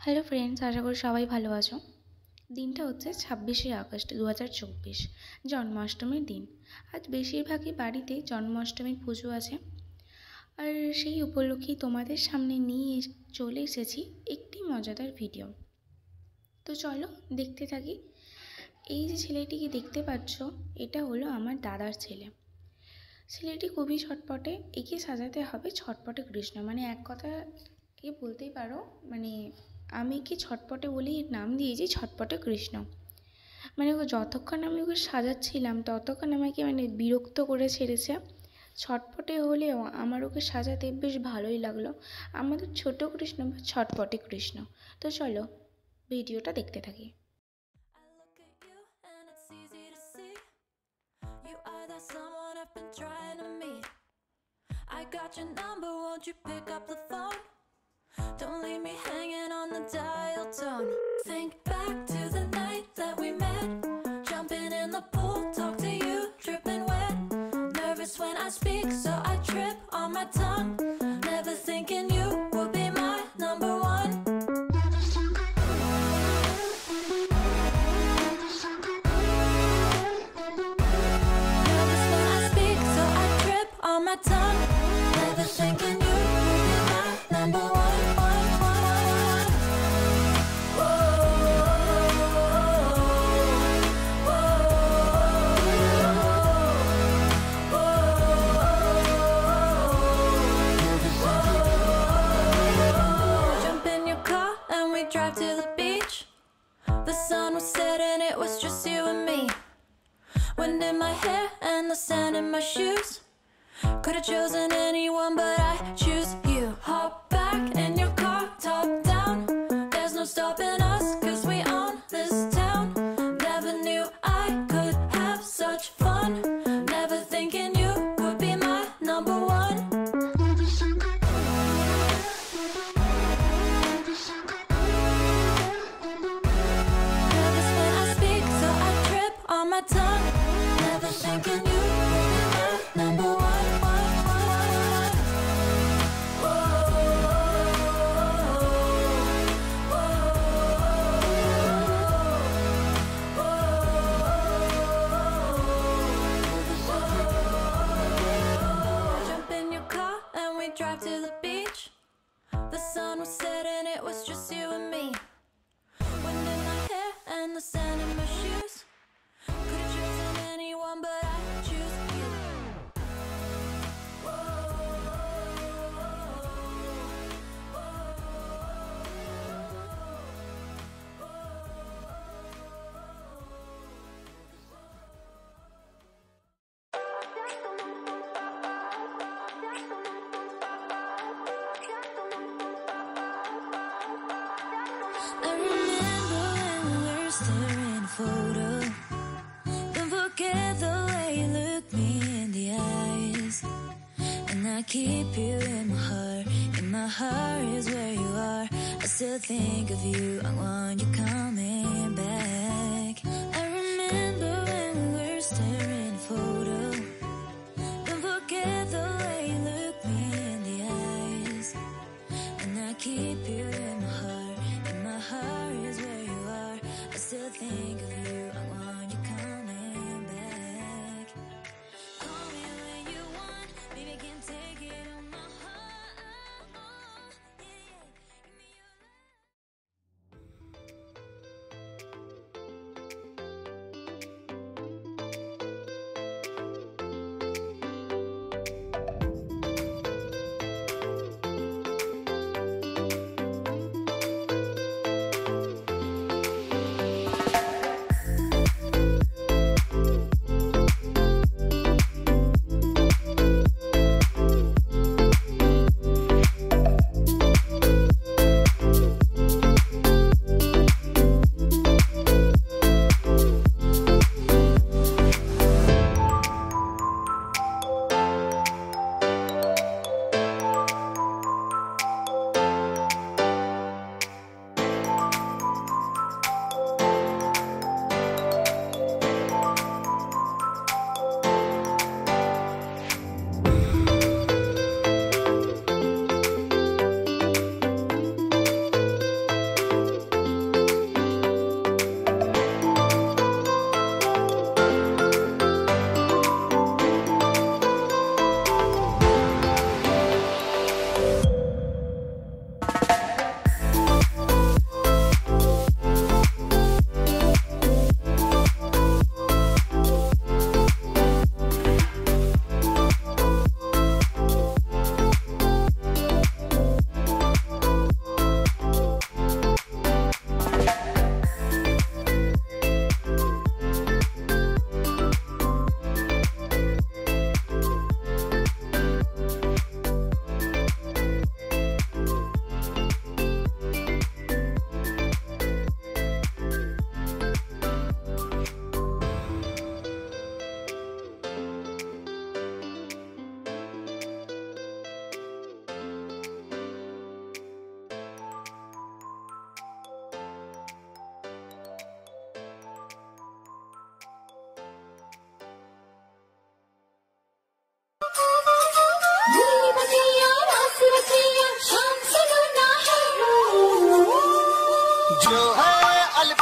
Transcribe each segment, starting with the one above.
Hello friends, আশা করি সবাই ভালো আছো। দিনটা হচ্ছে 26শে আগস্ট 2024, জন্মাষ্টমীর দিন। আজ বেশিরভাগই বাড়িতে জন্মাষ্টমীর পুজো আছে, আর সেই উপলক্ষেই তোমাদের সামনে নিয়ে চলে এসেছি একটি মজাদার ভিডিও। তো চলো দেখতে থাকি। এই যে ছেলেটিকে দেখতে পাচ্ছ, এটা হলো আমার দাদার ছেলে। ছেলেটি খুবই ছটপটে, একে সাজাতে হবে ছটপটে কৃষ্ণ, মানে এক কথা কে বলতেই পারো, মানে আমি কি ছটপটে বলেই নাম দিয়েছি ছটপটে কৃষ্ণ। মানে ও যতক্ষণ আমি ওকে সাজাচ্ছিলাম ততক্ষণ আমাকে বিরক্ত করে ছেড়েছে। ছটপটে হলেও আমার ওকে সাজাতে বেশ ভালোই লাগলো। আমাদের ছোট কৃষ্ণ বা ছটপটে কৃষ্ণ। তো চলো ভিডিওটা দেখতে থাকি। I got your number, won't you pick up the phone? Don't leave me hanging on the dial tone. Think back to the night that we met, jumping in the pool, talk to you, dripping wet. Nervous when I speak, so I trip on my tongue. Never thinking you would be my number one. Nervous when I speak, so I trip on my tongue. Never thinking you would be my number one. Drive to the beach. The sun was setting, it was just you and me. Wind in my hair and the sand in my shoes. Could've chosen anyone, but I choose you. Hop back in your car, top down. There's no stopping us, 'cause we own this town. Never knew I could have such fun. Never thinking you would be my number one. Tongue, never thinking you would be my number one. Jump in your car and we drive to the beach. The sun was setting, it was just you and me. Wind in my hair and the sand in my shoes. Could've chosen anyone, but I choose you. I remember when we were staring at a photo. Don't forget the way you look me in the eyes. And I keep you in my heart. In my heart is where you are. I still think of you, I want you coming back. I remember when we were staring at a photo. Don't forget the way you look me in the eyes. And I keep you in my heart. In my heart is where you are. I still think of you, I want you coming back. Call me when you want, baby, can take it on my heart. Yeah, yeah. Give me your love.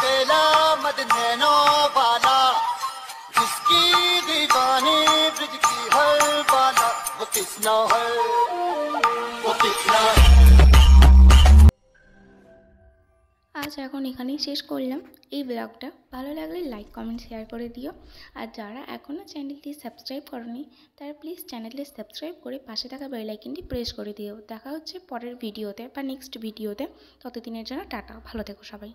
बेला मद nano वाला जिसकी दीवानी bridge की हर बाला वो किसना है वो किसना है। আজ এখন এখানেই শেষ করলাম এই ব্লগটা। ভালো লাগলে লাইক কমেন্ট শেয়ার করে দিও। আর যারা এখনও চ্যানেলটি সাবস্ক্রাইব করনি তারা প্লিজ চ্যানেলটি সাবস্ক্রাইব করে পাশে থাকা বেল আইকনটি প্রেস করে দিও। দেখা হচ্ছে পরের ভিডিওতে বা নেক্সট ভিডিওতে। ততদিনের জন্য টাটা, ভালো থেকো সবাই।